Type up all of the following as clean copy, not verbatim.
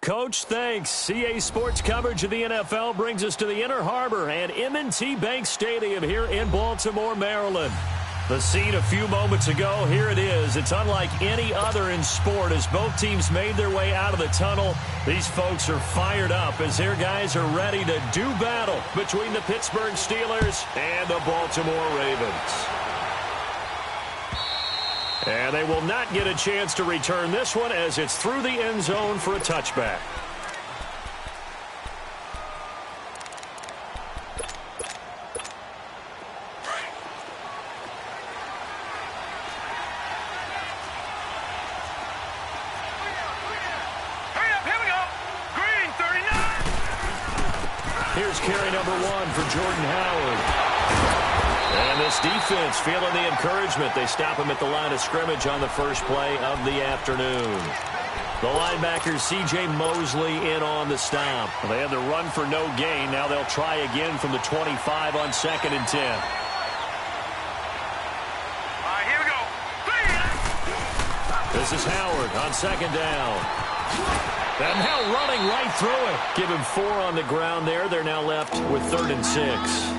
Coach. Thanks. CA Sports coverage of the NFL brings us to the Inner Harbor and M&T Bank Stadium here in Baltimore, Maryland. The scene a few moments ago, here it is. It's unlike any other in sport as both teams made their way out of the tunnel. These folks are fired up as their guys are ready to do battle between the Pittsburgh Steelers and the Baltimore Ravens. And they will not get a chance to return this one as it's through the end zone for a touchback. Here's carry number 1 for Jordan Howard. And this defense feeling the encouragement. They stop him at the line of scrimmage on the first play of the afternoon. The linebacker C.J. Mosley in on the stop. They had the run for no gain. Now they'll try again from the 25 on 2nd and 10. Here we go. This is Howard on 2nd down. And now running right through it. Give him 4 on the ground there. They're now left with 3rd and 6.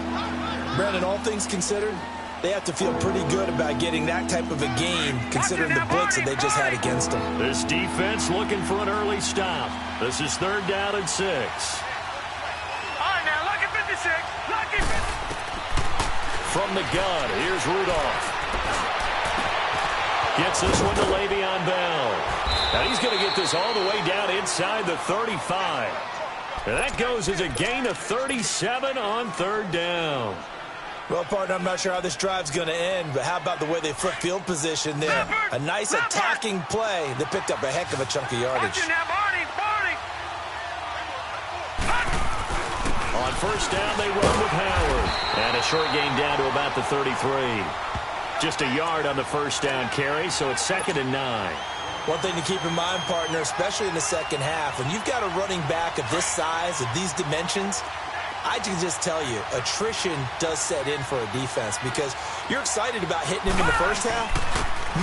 Brandon, all things considered, they have to feel pretty good about getting that type of a gain considering the blitz that they just had against them. This defense looking for an early stop. This is 3rd down and 6. All right, now, lucky 56. Lucky 50. From the gun, here's Rudolph. Gets this one to Le'Veon Bell. And he's going to get this all the way down inside the 35. And that goes as a gain of 37 on 3rd down. Well, partner, I'm not sure how this drive's going to end, but how about the way they flip field position there? A nice attacking play. They picked up a heck of a chunk of yardage. On 1st down, they run with Howard. And a short gain down to about the 33. Just a yard on the 1st down carry, so it's 2nd and 9. One thing to keep in mind, partner, especially in the second half, when you've got a running back of this size, of these dimensions, I can just tell you, attrition does set in for a defense because you're excited about hitting him in the first half,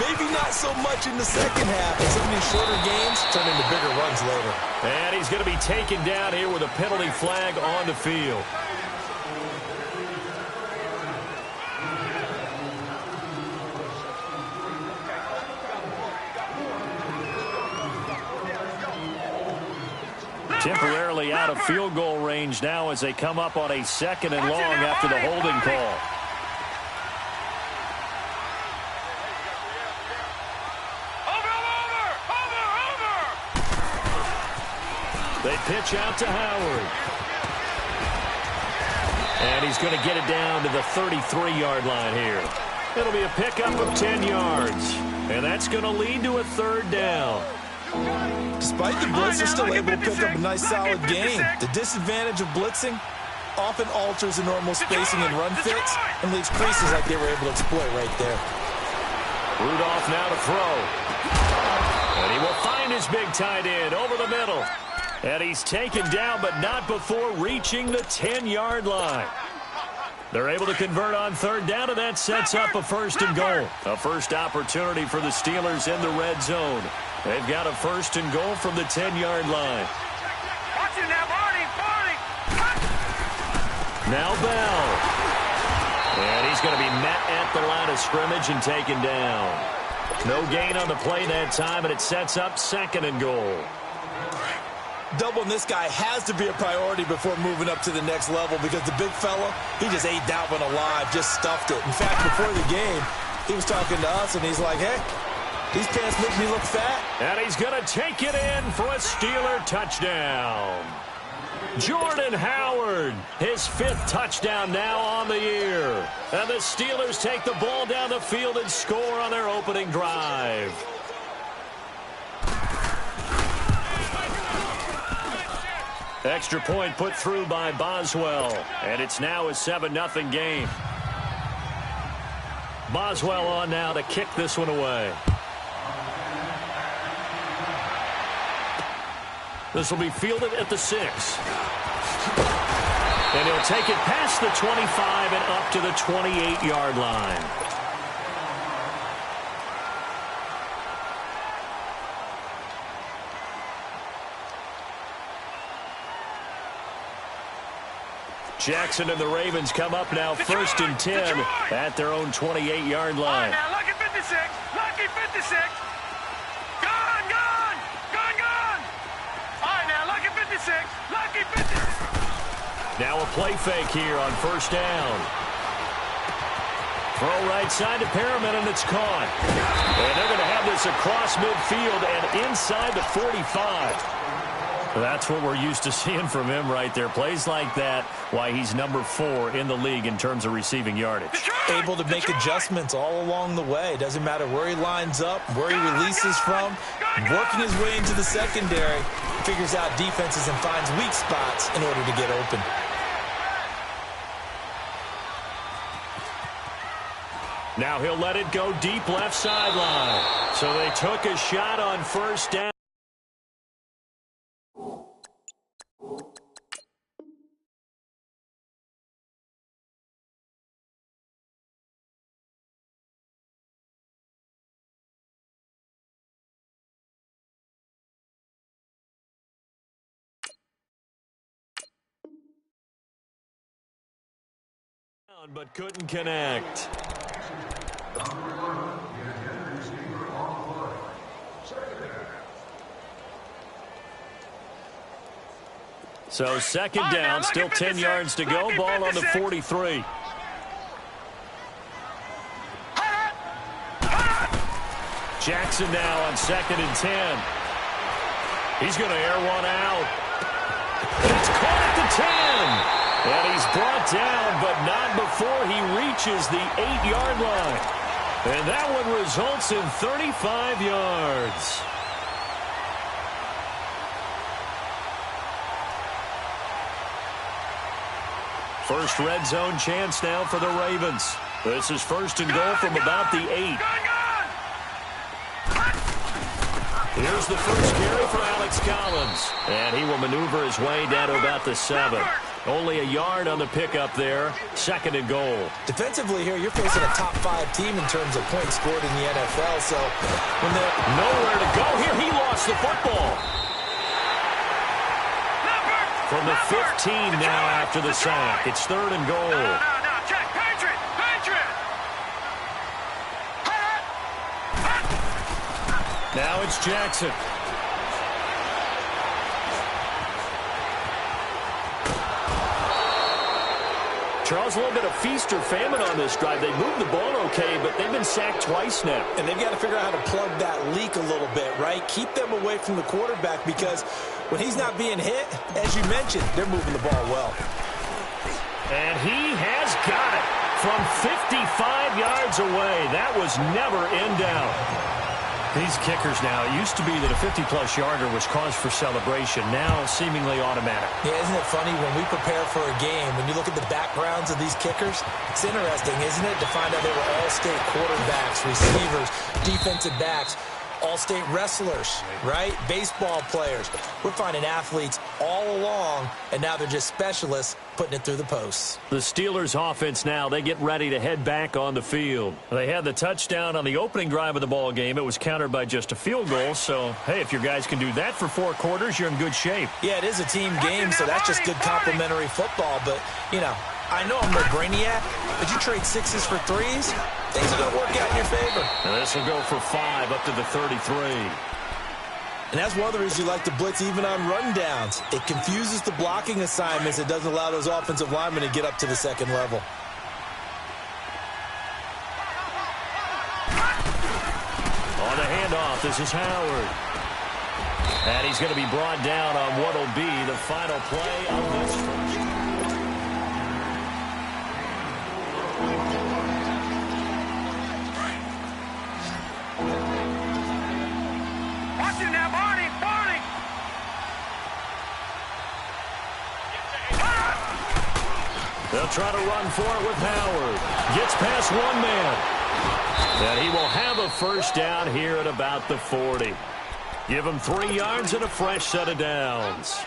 maybe not so much in the second half, and some of these shorter games turn into bigger runs later. And he's going to be taken down here with a penalty flag on the field. Temporarily out of field goal range now as they come up on a 2nd and long after the holding call. They pitch out to Howard. And he's going to get it down to the 33-yard line here. It'll be a pickup of 10 yards. And that's going to lead to a 3rd down. Despite the blitz, they're still able to pick up a nice solid gain. The disadvantage of blitzing often alters the normal spacing and run fits and leaves creases like they were able to exploit right there. Rudolph now to throw. And he will find his big tight end over the middle. And he's taken down, but not before reaching the 10-yard line. They're able to convert on 3rd down, and that sets up a 1st and goal. A first opportunity for the Steelers in the red zone. They've got a 1st and goal from the 10-yard line. Watch it now, Barney. Now Bell. And he's going to be met at the line of scrimmage and taken down. No gain on the play that time, and it sets up 2nd and goal. Doubling this guy has to be a priority before moving up to the next level because the big fella, he just ate that one alive, just stuffed it. In fact, before the game, he was talking to us, and he's like, hey, these pants make me look fat. And he's going to take it in for a Steeler touchdown. Jordan Howard, his 5th touchdown now on the year. And the Steelers take the ball down the field and score on their opening drive. Extra point put through by Boswell. And it's now a 7-0 game. Boswell on now to kick this one away. This will be fielded at the 6. And he'll take it past the 25 and up to the 28-yard line. Jackson and the Ravens come up now first and 10 at their own 28-yard line. Now, lucky 56. Lucky 56. Gone, gone. Gone, gone. All right, now, lucky 56. Lucky 56. Now a play fake here on first down. Throw right side to Perriman, and it's caught. And they're going to have this across midfield and inside the 45. That's what we're used to seeing from him right there. Plays like that, why he's number 4 in the league in terms of receiving yardage. Able to make adjustments all along the way. Doesn't matter where he lines up, where he releases from. Working his way into the secondary, figures out defenses and finds weak spots in order to get open. Now he'll let it go deep left sideline. So they took a shot on first down. But couldn't connect. So second down, still 10 yards to go. Ball on the 43. Jackson now on second and 10. He's going to air one out. It's caught at the 10. And he's brought down, but not before he reaches the 8-yard line. And that one results in 35 yards. First red zone chance now for the Ravens. This is first and goal from about the 8. Here's the first carry for Alex Collins. And he will maneuver his way down to about the 7. Only a yard on the pickup there. Second and goal. Defensively here, you're facing a top 5 team in terms of points scored in the NFL. So when they're nowhere to go here, he lost the football. From the 15 now after the sack. It's third and goal. No, check. Patriot. Now it's Jackson. Charles, a little bit of feast or famine on this drive. They moved the ball okay, but they've been sacked twice now. And they've got to figure out how to plug that leak a little bit, right? Keep them away from the quarterback because when he's not being hit, as you mentioned, they're moving the ball well. And he has got it from 55 yards away. That was never in doubt. These kickers now, it used to be that a 50-plus yarder was cause for celebration. Now seemingly automatic. Yeah, isn't it funny when we prepare for a game, when you look at the backgrounds of these kickers, it's interesting, isn't it, to find out they were all-state quarterbacks, receivers, defensive backs, all-state wrestlers, right? Baseball players. We're finding athletes all along, and now they're just specialists putting it through the posts. The Steelers offense now, they get ready to head back on the field. They had the touchdown on the opening drive of the ball game. It was countered by just a field goal. So, hey, if your guys can do that for 4 quarters, you're in good shape. Yeah, it is a team game, so that's just good complimentary football. But, you know, I know I'm no brainiac, but you trade 6s for 3s, things are going to work out in your favor. And this will go for 5 up to the 33. And that's one of the reasons you like to blitz even on rundowns. It confuses the blocking assignments. It doesn't allow those offensive linemen to get up to the second level. On the handoff, this is Howard. And he's going to be brought down on what will be the final play of this first. They'll try to run for it with Howard. Gets past one man. And he will have a first down here at about the 40. Give him 3 yards and a fresh set of downs.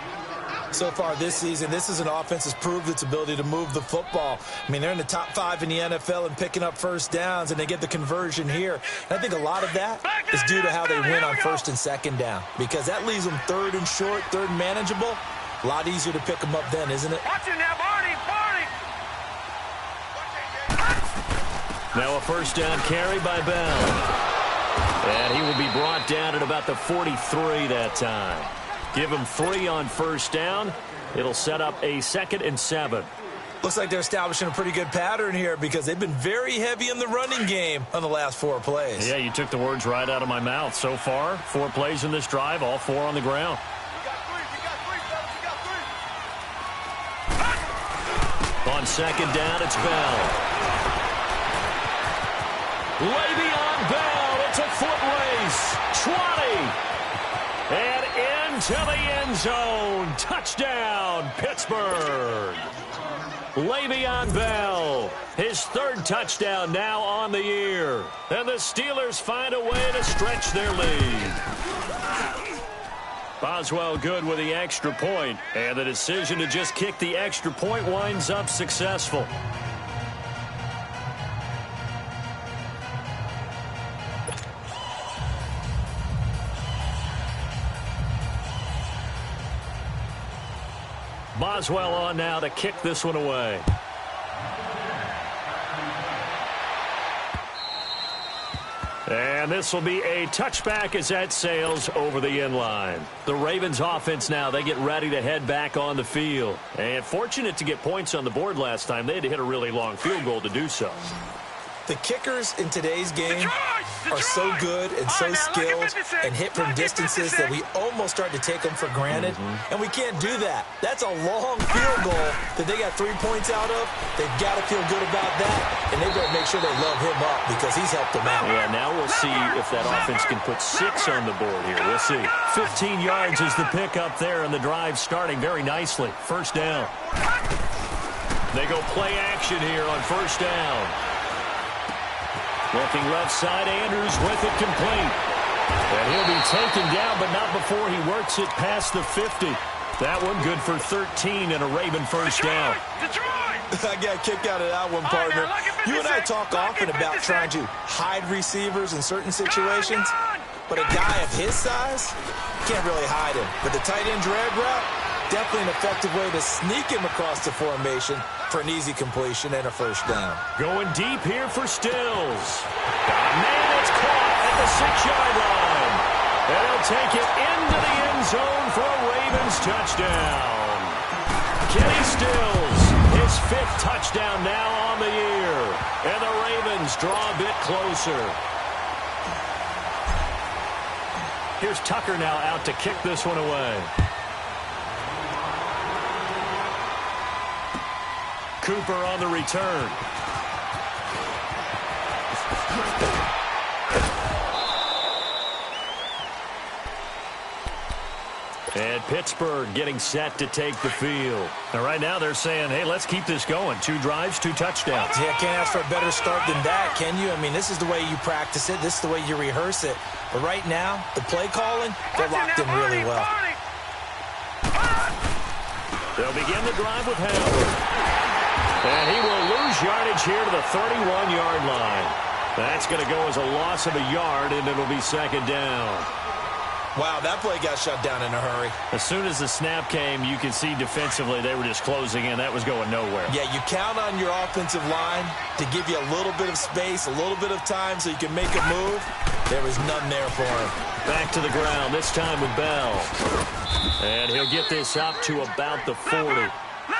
So far this season, this is an offense that's proved its ability to move the football. I mean, they're in the top 5 in the NFL and picking up first downs, and they get the conversion here. And I think a lot of that is due to how they win on first and second down, because that leaves them third and short, third and manageable. A lot easier to pick them up then, isn't it? Watch it now, Barney. Now a first down carry by Bell. And he will be brought down at about the 43 that time. Give him 3 on first down. It'll set up a 2nd and 7. Looks like they're establishing a pretty good pattern here because they've been very heavy in the running game on the last 4 plays. Yeah, you took the words right out of my mouth. So far, 4 plays in this drive, all 4 on the ground. On second down, it's Bell. Le'Veon Bell, it's a foot race. 20. And into the end zone. Touchdown, Pittsburgh. Le'Veon Bell, his 3rd touchdown now on the year. And the Steelers find a way to stretch their lead. Boswell good with the extra point, and the decision to just kick the extra point winds up successful. Boswell on now to kick this one away. And this will be a touchback as that sails over the end line. The Ravens offense now, they get ready to head back on the field. And fortunate to get points on the board last time. They had to hit a really long field goal to do so. The kickers in today's game are so good and so skilled and hit from distances that we almost start to take them for granted. And we can't do that. That's a long field goal that they got 3 points out of. They've got to feel good about that, and they've got to make sure they love him up because he's helped them out. Yeah, now we'll see if that offense can put 6 on the board here. We'll see. 15 yards is the pickup there, and the drive starting very nicely. First down. They go play action here on first down. Looking left side, Andrews with it complete. And he'll be taken down, but not before he works it past the 50. That one good for 13 and a Raven first down. I got a kick out of that one, partner. You and I talk often about trying to hide receivers in certain situations, but a guy of his size, can't really hide him. But the tight end drag route, definitely an effective way to sneak him across the formation for an easy completion and a first down. Going deep here for Stills. Man, it's caught at the 6-yard line. And he'll take it into the end zone for a Ravens touchdown. Kenny Stills, his 5th touchdown now on the year. And the Ravens draw a bit closer. Here's Tucker now out to kick this one away. Cooper on the return. And Pittsburgh getting set to take the field. Now, right now they're saying, hey, let's keep this going. 2 drives, 2 touchdowns. Yeah, can't ask for a better start than that, can you? I mean, this is the way you practice it. This is the way you rehearse it. But right now, the play calling, they're locked in really well. They'll begin the drive with Howard. And he will lose yardage here to the 31-yard line. That's going to go as a loss of a yard, and it'll be second down. Wow, that play got shut down in a hurry. As soon as the snap came, you can see defensively they were just closing in. That was going nowhere. Yeah, you count on your offensive line to give you a little bit of space, a little bit of time so you can make a move. There was none there for him. Back to the ground, this time with Bell. And he'll get this up to about the 40.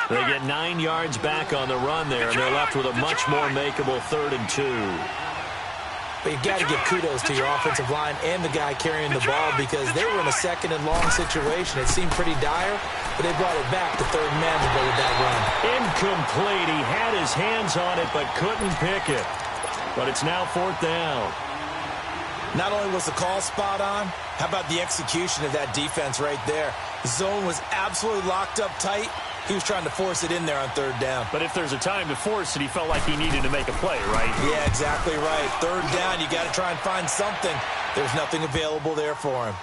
They get 9 yards back on the run there, and they're left with a much more makeable 3rd and 2. But you've got to give kudos to your offensive line and the guy carrying the ball because they were in a 2nd and long situation. It seemed pretty dire, but they brought it back to 3rd and manageable with that run. Incomplete. He had his hands on it, but couldn't pick it. But it's now 4th down. Not only was the call spot on, how about the execution of that defense right there? The zone was absolutely locked up tight. He was trying to force it in there on 3rd down. But if there's a time to force it, he felt like he needed to make a play, right? Yeah, exactly right. 3rd down, you got to try and find something. There's nothing available there for him.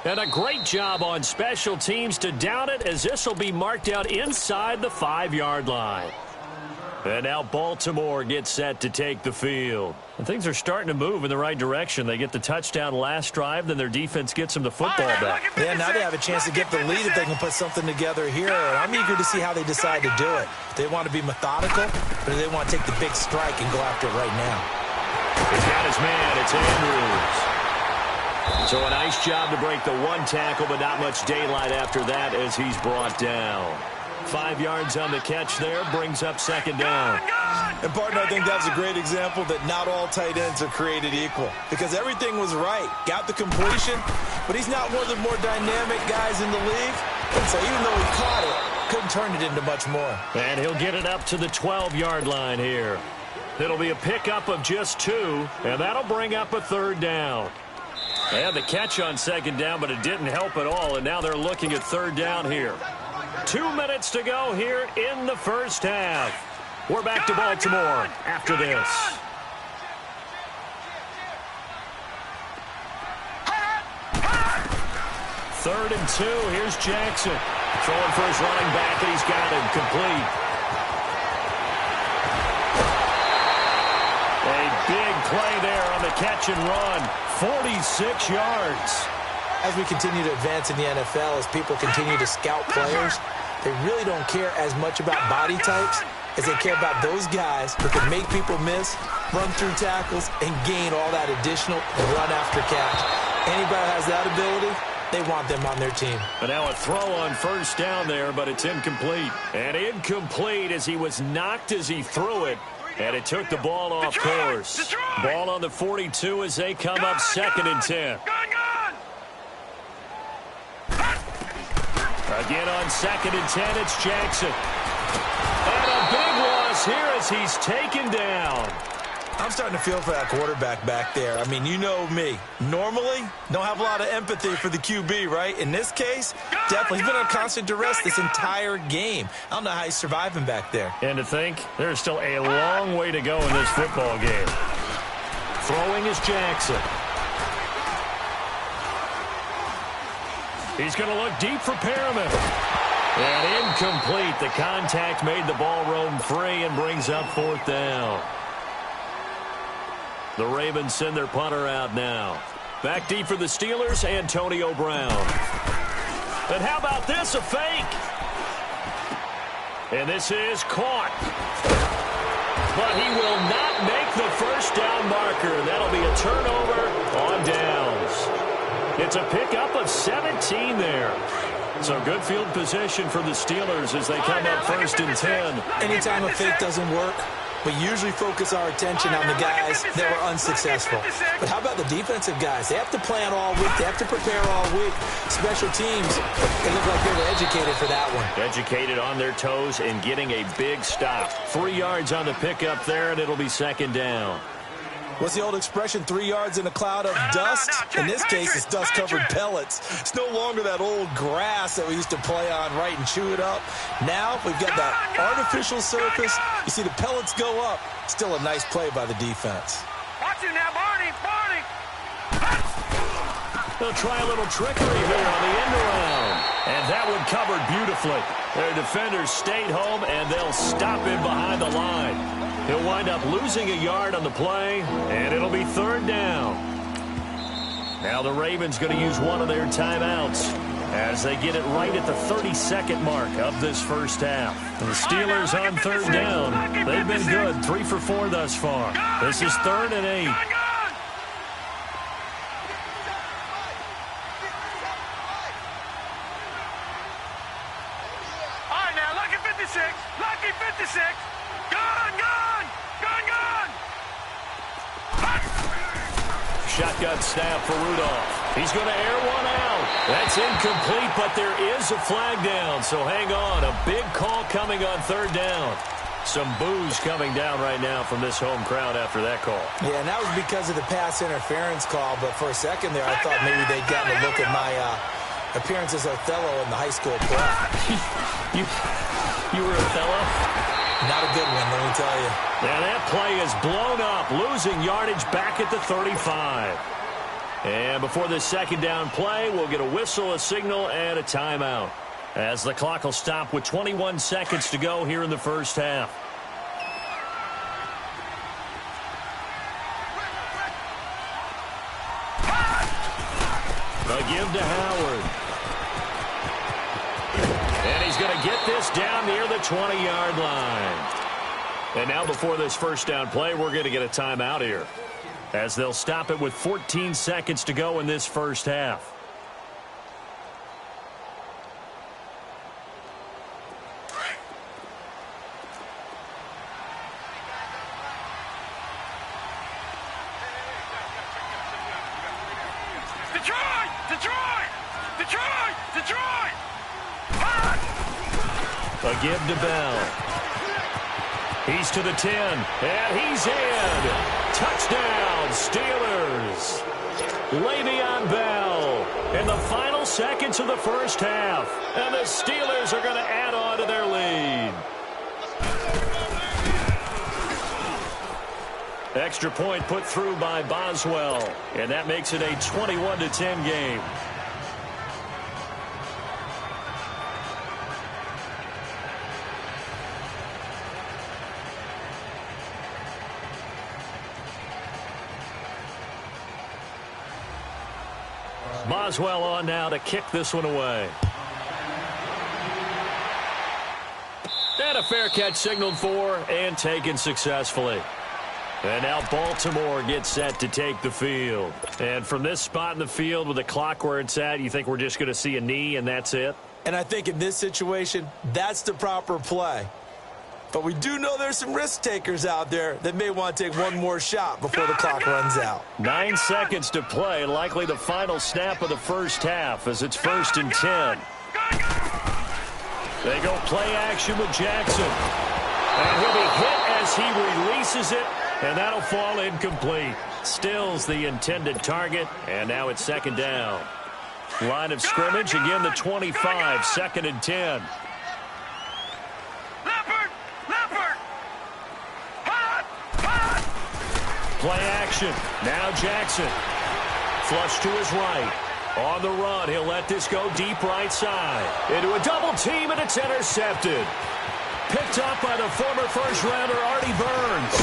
And a great job on special teams to down it, as this will be marked out inside the 5-yard line. And now Baltimore gets set to take the field. And things are starting to move in the right direction. They get the touchdown last drive, then their defense gets them the football back. Yeah, now they have a chance to get the lead if they can put something together here. And I'm eager to see how they decide to do it. If they want to be methodical, or do they want to take the big strike and go after it right now? He's got his man. It's Andrews. So a nice job to break the one tackle, but not much daylight after that as he's brought down. 5 yards on the catch there, brings up second down. And, partner, I think that's a great example that not all tight ends are created equal. Because everything was right. Got the completion, but he's not one of the more dynamic guys in the league. And so even though he caught it, couldn't turn it into much more. And he'll get it up to the 12-yard line here. It'll be a pickup of just 2, and that'll bring up a third down. They had the catch on second down, but it didn't help at all, and now they're looking at third down here. 2 minutes to go here in the first half. We're back to Baltimore after this. Third and 2. Here's Jackson. Throwing for his running back, and he's got him complete. A big play there on the catch and run. 46 yards. As we continue to advance in the NFL, as people continue to scout players, they really don't care as much about body types as they care about those guys who can make people miss, run through tackles, and gain all that additional run after catch. Anybody who has that ability, they want them on their team. And now a throw on first down there, but it's incomplete. And incomplete as he was knocked as he threw it. And it took the ball off course. Ball on the 42 as they come up second and 10. Again on second and 10, it's Jackson. And a big loss here as he's taken down. I'm starting to feel for that quarterback back there. I mean, you know me. Normally, don't have a lot of empathy for the QB, right? In this case, definitely. He's been under constant duress this entire game. I don't know how he's surviving back there. And to think, there's still a long way to go in this football game. Throwing is Jackson. He's going to look deep for Perriman. And incomplete. The contact made the ball roam free and brings up fourth down. The Ravens send their punter out now. Back deep for the Steelers, Antonio Brown. And how about this, a fake? And this is caught. But he will not make the first down marker. That'll be a turnover on downs. It's a pickup of 17 there. So good field position for the Steelers as they come up first and 10. Anytime a fake doesn't work, we usually focus our attention on the guys that were unsuccessful. But how about the defensive guys? They have to plan all week. They have to prepare all week. Special teams, they look like they're educated for that one. Educated on their toes and getting a big stop. 3 yards on the pickup there, and it'll be second down. What's the old expression, 3 yards in a cloud of dust? In this case, it's dust-covered pellets. It's no longer that old grass that we used to play on, right, and chew it up. Now we've got that artificial surface. You see the pellets go up. Still a nice play by the defense. Watch it now, Barney, Barney. They'll try a little trickery here on the end around. And that one covered beautifully. Their defenders stayed home, and they'll stop him behind the line. He'll wind up losing a yard on the play, and it'll be third down. Now the Ravens going to use one of their timeouts as they get it right at the 30-second mark of this first half. The Steelers on third down. They've been good, 3 for 4 thus far. This is 3rd and 8. All right, now, lucky 56. Lucky 56. Gone, gone. Gone, gone. Shotgun snap for Rudolph. He's going to air one out. That's incomplete, but there is a flag down, so hang on. A big call coming on third down. Some boos coming down right now from this home crowd after that call. Yeah, and that was because of the pass interference call, but for a second there I thought maybe they'd gotten a look at my appearance as Othello in the high school play. You were Othello? Not a good one, let me tell you. Yeah, that play is blown up, losing yardage back at the 35. And before this second down play, we'll get a whistle, a signal, and a timeout, as the clock will stop with 21 seconds to go here in the first half. give to Howard. And he's going to get this down near the 20-yard line. And now before this first down play, we're going to get a timeout here, as they'll stop it with 14 seconds to go in this first half. Detroit! Detroit! Detroit! Detroit! A give to Bell. He's to the 10, and he's in. Touchdown, Steelers. Le'Veon Bell in the final seconds of the first half. And the Steelers are going to add on to their lead. Extra point put through by Boswell, and that makes it a 21-10 game. Boswell on now to kick this one away. And a fair catch signaled for and taken successfully. And now Baltimore gets set to take the field. And from this spot in the field with the clock where it's at, you think we're just going to see a knee and that's it? And I think in this situation, that's the proper play. But we do know there's some risk takers out there that may want to take one more shot before the clock runs out. 9 seconds to play, likely the final snap of the first half as it's 1st and 10. They go play action with Jackson. And he'll be hit as he releases it, and that'll fall incomplete. Stills the intended target, and now it's 2nd down. Line of scrimmage, again the 25, 2nd and 10. Play action. Now Jackson. Flush to his right. On the run, he'll let this go deep right side. Into a double team, and it's intercepted. Picked up by the former first-rounder Artie Burns.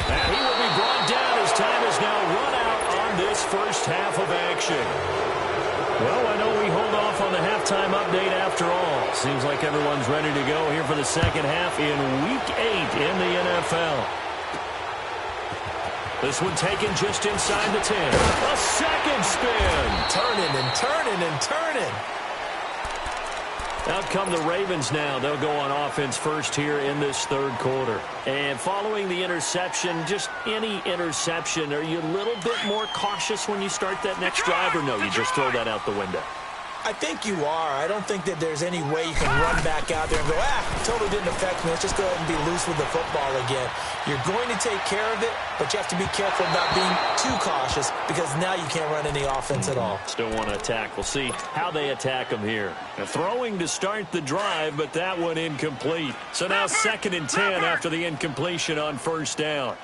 And he will be brought down as time is now run out on this first half of action. Well, I know we hold off on the halftime update after all. Seems like everyone's ready to go here for the second half in Week 8 in the NFL. This one taken just inside the 10. A second spin. Turning and turning and turning. Out come the Ravens now. They'll go on offense first here in this third quarter. And following the interception, just any interception, are you a little bit more cautious when you start that next drive, or no, you just throw that out the window? I think you are. I don't think that there's any way you can run back out there and go, totally didn't affect me. Let's just go ahead and be loose with the football again. You're going to take care of it, but you have to be careful about being too cautious because now you can't run any offense at all. Still want to attack. We'll see how they attack them here. Now, throwing to start the drive, but that one incomplete. So now 2nd and 10 after the incompletion on 1st down.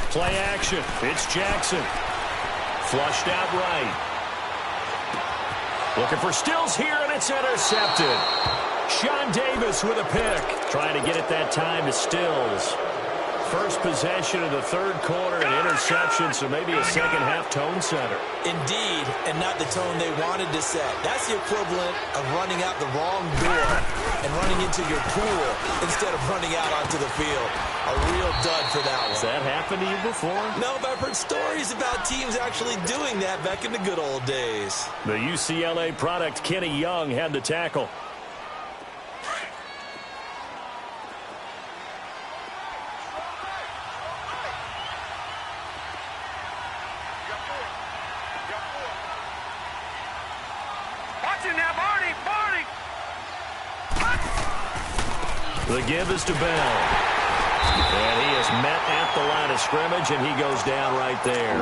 Play action. It's Jackson. Flushed out right. Looking for Stills here, and it's intercepted. Sean Davis with a pick. Trying to get it that time to Stills. First possession of the third quarter, an interception, so maybe a second-half tone setter. Indeed, and not the tone they wanted to set. That's the equivalent of running out the wrong door and running into your pool instead of running out onto the field. A real dud for that one. Has that happened to you before? No, but I've heard stories about teams actually doing that back in the good old days. The UCLA product, Kenny Young, had the tackle. The give is to Bell. And he is met at the line of scrimmage, and he goes down right there.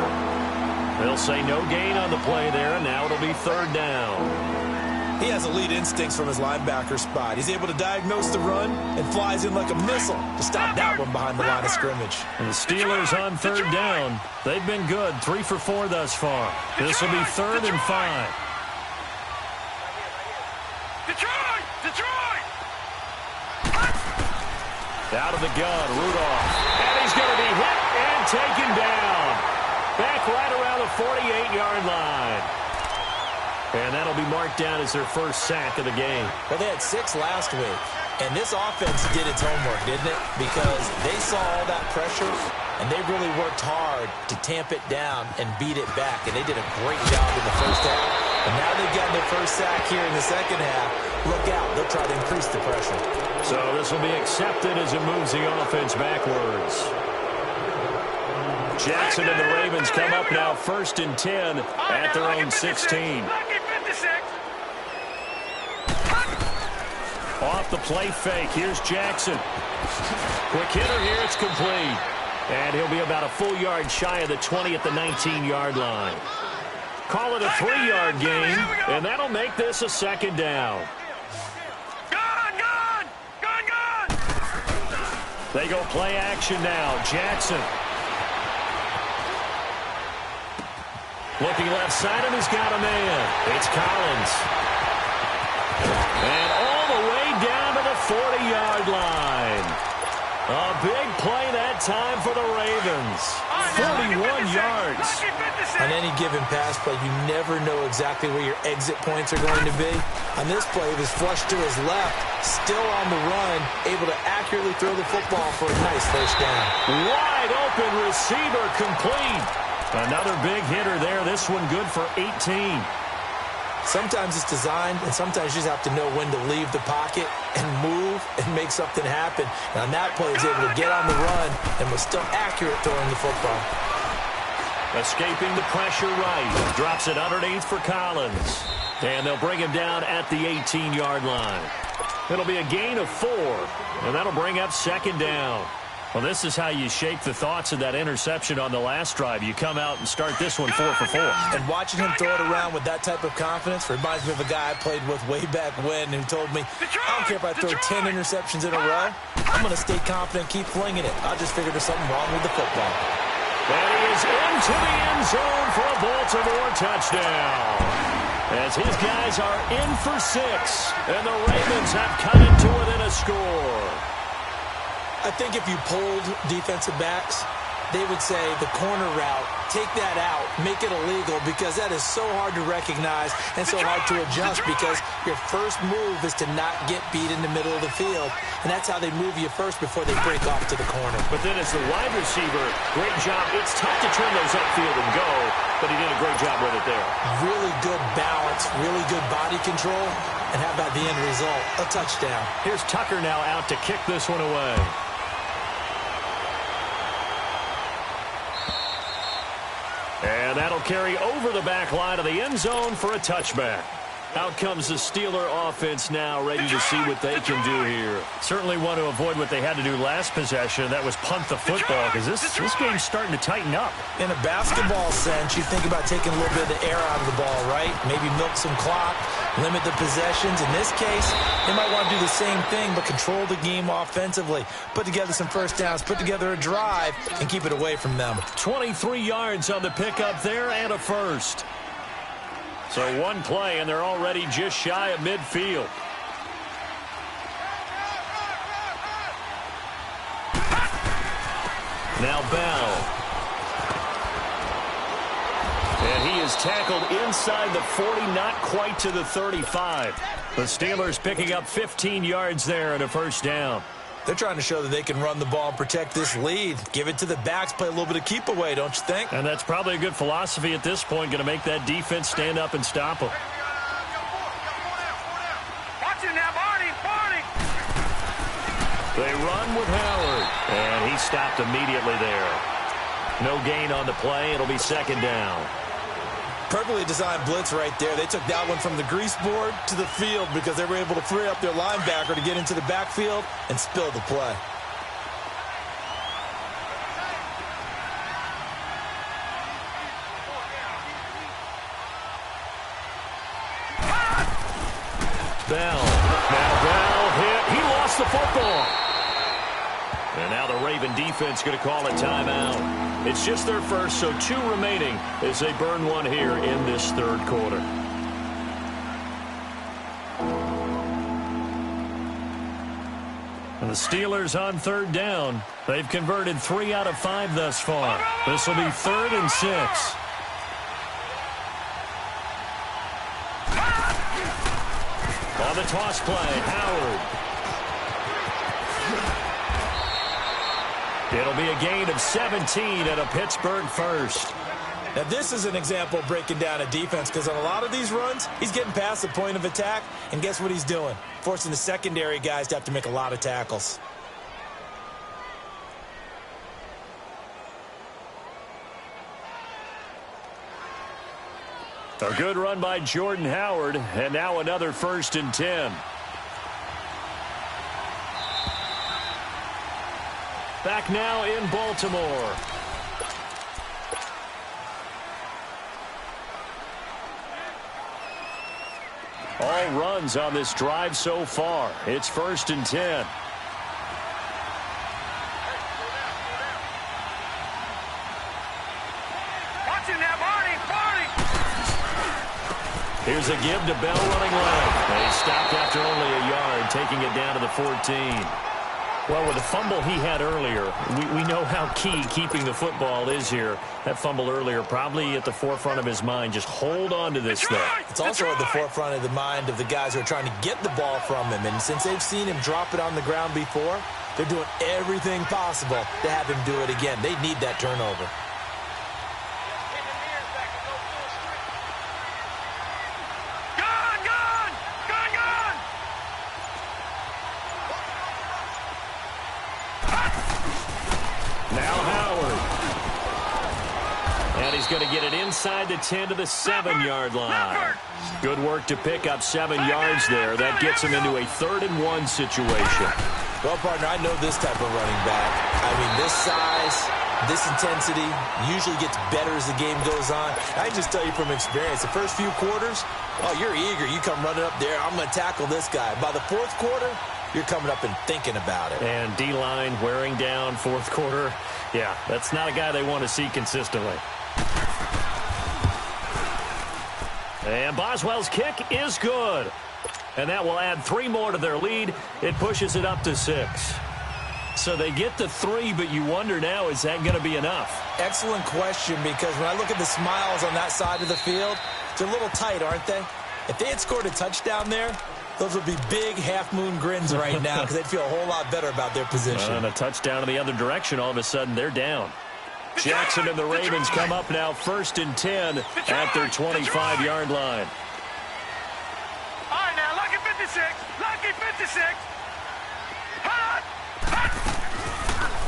They'll say no gain on the play there, and now it'll be 3rd down. He has elite instincts from his linebacker spot. He's able to diagnose the run and flies in like a missile to stop that one behind the line of scrimmage. And the Steelers on 3rd down. They've been good, 3 for 4 thus far. This will be 3rd and 5. Out of the gun, Rudolph. And he's going to be hit and taken down. Back right around the 48-yard line. And that'll be marked down as their first sack of the game. Well, they had 6 last week. And this offense did its homework, didn't it? Because they saw all that pressure, and they really worked hard to tamp it down and beat it back. And they did a great job in the first half. And now they've gotten their first sack here in the second half. Look out. They'll try to increase the pressure. So this will be accepted as it moves the offense backwards. Jackson and the Ravens come up now 1st and 10 at their own 16. Off the play fake. Here's Jackson. Quick hitter here. It's complete. And he'll be about a full yard shy of the 20 at the 19-yard line. Call it a 3-yard gain, and that'll make this a second down. They go play action now. Jackson. Looking left side, and he's got a man. It's Collins. And all the way down to the 40-yard line. A big play that time for the Ravens. 41 yards. On any given pass play, you never know exactly where your exit points are going to be. On this play, he was flushed to his left, still on the run, able to accurately throw the football for a nice first down. Wide open receiver complete. Another big hitter there. This one good for 18. Sometimes it's designed, and sometimes you just have to know when to leave the pocket and move and make something happen. And on that play, he was able to get on the run and was still accurate throwing the football. Escaping the pressure right. Drops it underneath for Collins. And they'll bring him down at the 18-yard line. It'll be a gain of 4, and that'll bring up second down. Well, this is how you shape the thoughts of that interception on the last drive. You come out and start this one 4 for 4. And watching him throw it around with that type of confidence reminds me of a guy I played with way back when who told me, I don't care if I throw 10 interceptions in a row. I'm going to stay confident, keep flinging it. I just figured there's something wrong with the football. And he is into the end zone for a Baltimore touchdown. As his guys are in for 6, and the Ravens have cut it to within a score. I think if you polled defensive backs, they would say the corner route, take that out, make it illegal, because that is so hard to recognize and so hard to adjust, because your first move is to not get beat in the middle of the field. And that's how they move you first before they break off to the corner. But then as the wide receiver, great job. It's tough to turn those upfield and go, but he did a great job with it there. Really good balance, really good body control. And how about the end result? A touchdown. Here's Tucker now out to kick this one away. And that'll carry over the back line of the end zone for a touchback. Out comes the Steeler offense now, ready to see what they can do here. Certainly want to avoid what they had to do last possession. That was punt the football, because this game's starting to tighten up. In a basketball sense, you think about taking a little bit of the air out of the ball, right? Maybe milk some clock, limit the possessions. In this case, they might want to do the same thing, but control the game offensively. Put together some first downs, put together a drive, and keep it away from them. 23 yards on the pickup there and a first. So one play, and they're already just shy of midfield. Now Bell. And he is tackled inside the 40, not quite to the 35. The Steelers picking up 15 yards there and a first down. They're trying to show that they can run the ball and protect this lead. Give it to the backs, play a little bit of keep away, don't you think? And that's probably a good philosophy at this point, going to make that defense stand up and stop them. Watch it now, Barney. They run with Howard, and he stopped immediately there. No gain on the play. It'll be second down. Perfectly designed blitz right there. They took that one from the grease board to the field because they were able to free up their linebacker to get into the backfield and spill the play. Bell. Now Bell hit. He lost the football. And now the Raven defense going to call a timeout. It's just their first, so 2 remaining as they burn one here in this third quarter. And the Steelers on third down. They've converted 3 out of 5 thus far. This will be 3rd and 6. On the toss play, Howard. It'll be a gain of 17 and a Pittsburgh first. Now, this is an example of breaking down a defense because on a lot of these runs, he's getting past the point of attack, and guess what he's doing? Forcing the secondary guys to have to make a lot of tackles. A good run by Jordan Howard, and now another 1st and 10. Back now in Baltimore. All runs on this drive so far. It's 1st and 10. Watching that, Barney! Here's a give to Bell running left. They stopped after only a yard, taking it down to the 14. Well, with the fumble he had earlier, we know how key keeping the football is here. That fumble earlier probably at the forefront of his mind. Just hold on to this thing. It's also at the forefront of the mind of the guys who are trying to get the ball from him. And since they've seen him drop it on the ground before, they're doing everything possible to have him do it again. They need that turnover. Going to get it inside the 10 to the 7-yard line. Good work to pick up 7 yards there. That gets him into a 3rd and 1 situation. Well, partner, I know this type of running back. I mean, this size, this intensity usually gets better as the game goes on. I can just tell you from experience, the first few quarters, oh, you're eager. You come running up there. I'm going to tackle this guy. By the 4th quarter, you're coming up and thinking about it. And D-line wearing down 4th quarter. Yeah, that's not a guy they want to see consistently. And Boswell's kick is good. And that will add 3 more to their lead. It pushes it up to 6. So they get the 3, but you wonder now, is that going to be enough? Excellent question, because when I look at the smiles on that side of the field, they're a little tight, aren't they? If they had scored a touchdown there, those would be big half-moon grins right now because they'd feel a whole lot better about their position. And a touchdown in the other direction, all of a sudden they're down. Jackson and the Ravens come up now 1st and 10 at their 25-yard line. All right, now, lucky 56. Lucky 56. Hot.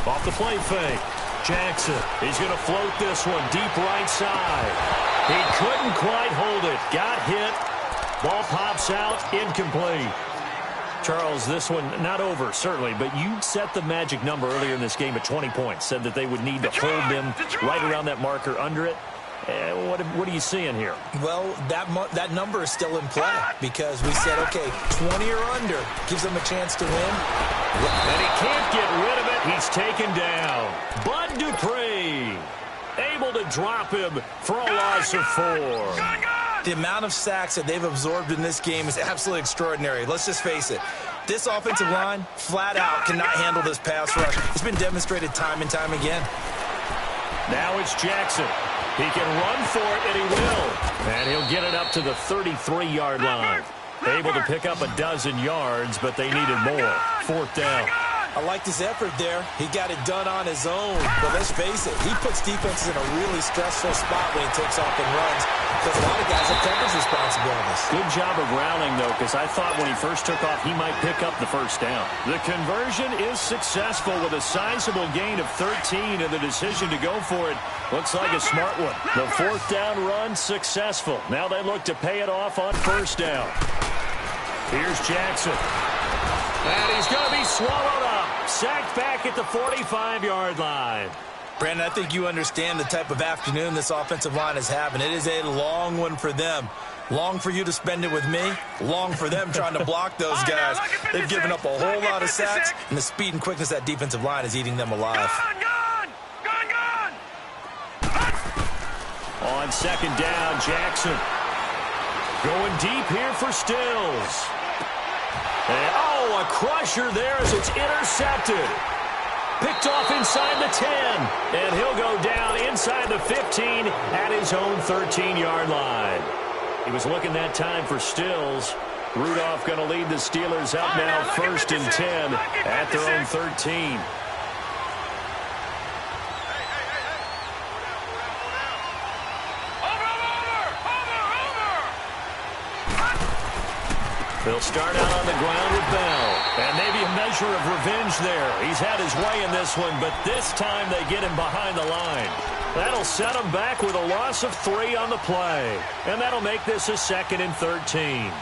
Off the play fake. Jackson, he's going to float this one deep right side. He couldn't quite hold it. Got hit. Ball pops out. Incomplete. Charles, this one not over, certainly, but you set the magic number earlier in this game at 20 points. Said that they would need to hold them right around that marker under it. What are you seeing here? Well, that number is still in play because we said, okay, 20 or under gives them a chance to win. And he can't get rid of it. He's taken down. Bud Dupree able to drop him for a loss of 4. The amount of sacks that they've absorbed in this game is absolutely extraordinary. Let's just face it. This offensive line, flat out, cannot handle this pass rush. It's been demonstrated time and time again. Now it's Jackson. He can run for it, and he will. And he'll get it up to the 33-yard line. Able to pick up a dozen yards, but they needed more. 4th down. I liked his effort there. He got it done on his own. But let's face it, he puts defenses in a really stressful spot when he takes off and runs because a lot of guys have coverage responsibilities. Good job of rallying, though, because I thought when he first took off, he might pick up the 1st down. The conversion is successful with a sizable gain of 13, and the decision to go for it looks like a smart one. The 4th down run successful. Now they look to pay it off on 1st down. Here's Jackson. And he's going to be swallowed up. Sacked back at the 45-yard line. Brandon, I think you understand the type of afternoon this offensive line is having. It is a long one for them. Long for you to spend it with me. Long for them trying to block those guys. They've given up a whole lot of sacks, and the speed and quickness of that defensive line is eating them alive. Gone! On 2nd down, Jackson. Going deep here for Stills. And, oh, a crusher there as it's intercepted. Picked off inside the 10. And he'll go down inside the 15 at his own 13-yard line. He was looking that time for Stills. Rudolph going to lead the Steelers up now, 1st and 10 at their own 13. They'll start out on the ground with Bell. And maybe a measure of revenge there. He's had his way in this one, but this time they get him behind the line. That'll set him back with a loss of 3 on the play. And that'll make this a 2nd and 13.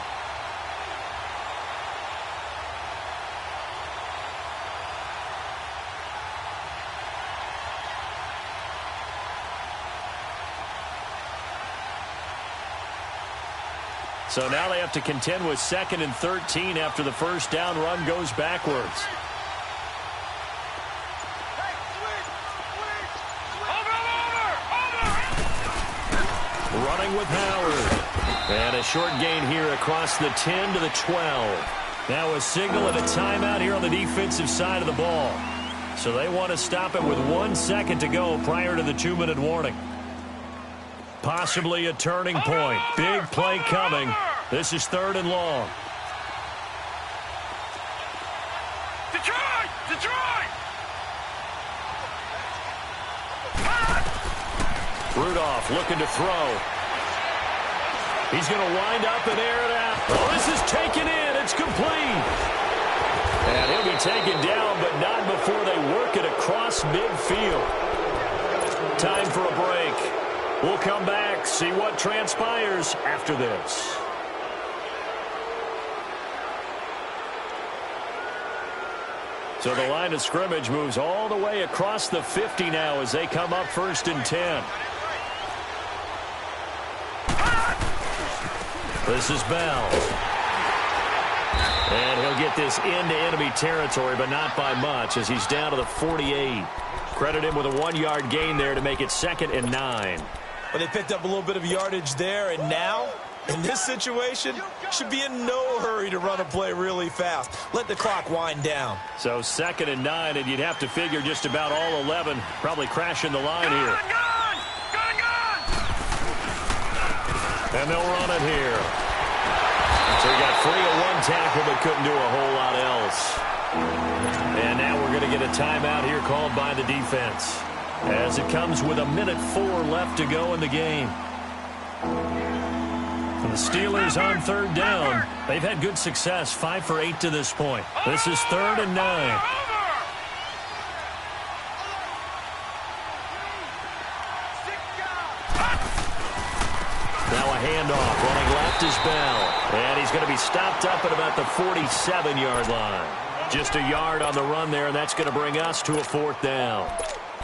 So now they have to contend with 2nd and 13 after the first down run goes backwards. Running with Howard. And a short gain here across the 10 to the 12. Now a signal and a timeout here on the defensive side of the ball. So they want to stop it with 1 second to go prior to the 2-minute warning. Possibly a turning point. Big play coming. This is 3rd and long. Detroit! Detroit! Rudolph looking to throw. He's going to wind up and air it out. Oh, this is taken in. It's complete. And he'll be taken down, but not before they work it across midfield. Time for a break. We'll come back, see what transpires after this. So the line of scrimmage moves all the way across the 50 now as they come up 1st and 10. This is Bell. And he'll get this into enemy territory, but not by much as he's down to the 48. Credit him with a 1-yard gain there to make it 2nd and 9. Well, they picked up a little bit of yardage there, and now, in this situation, should be in no hurry to run a play really fast. Let the clock wind down. So 2nd and 9, and you'd have to figure just about all 11 probably crashing the line here. Gun! Gun! Gun! And they'll run it here. So he got free of 1 tackle, but couldn't do a whole lot else. And now we're going to get a timeout here called by the defense, as it comes with 1:04 left to go in the game. For the Steelers on 3rd down, they've had good success, 5 for 8 to this point. This is 3rd and 9. Now a handoff. Running left is Bell. And he's going to be stopped up at about the 47-yard line. Just a yard on the run there, and that's going to bring us to a 4th down.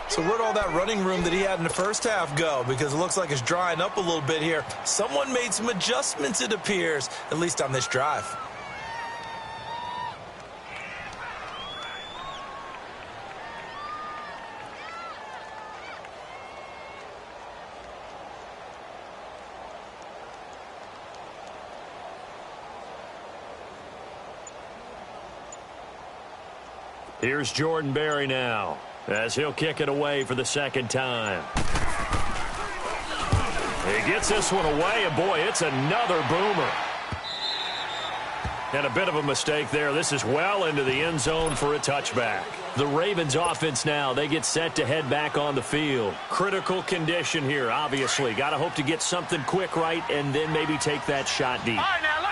So where'd all that running room that he had in the first half go? Because it looks like it's drying up a little bit here. Someone made some adjustments, it appears, at least on this drive. Here's Jordan Berry now, as he'll kick it away for the 2nd time. He gets this one away, and boy, it's another boomer. And a bit of a mistake there. This is well into the end zone for a touchback. The Ravens offense now, they get set to head back on the field. Critical condition here, obviously. Got to hope to get something quick right and then maybe take that shot deep.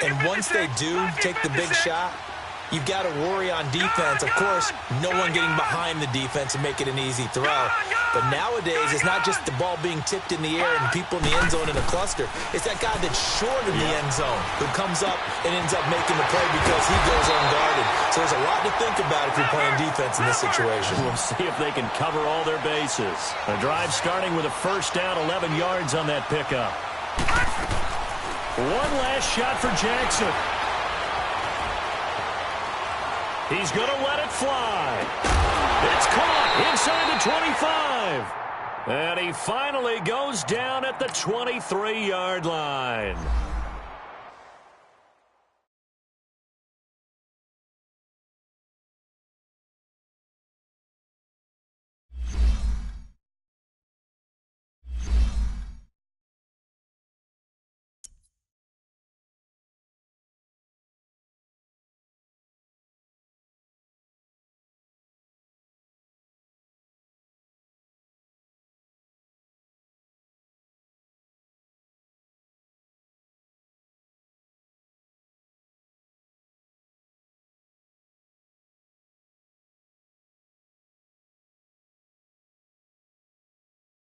And once they do take the big shot, you've got to worry on defense. Of course, no one getting behind the defense and make it an easy throw. But nowadays, it's not just the ball being tipped in the air and people in the end zone in a cluster. It's that guy that's short in the end zone who comes up and ends up making the play because he goes unguarded. So there's a lot to think about if you're playing defense in this situation. We'll see if they can cover all their bases. A drive starting with a 1st down, 11 yards on that pickup. One last shot for Jackson. He's going to let it fly. It's caught inside the 25. And he finally goes down at the 23-yard line.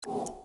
you.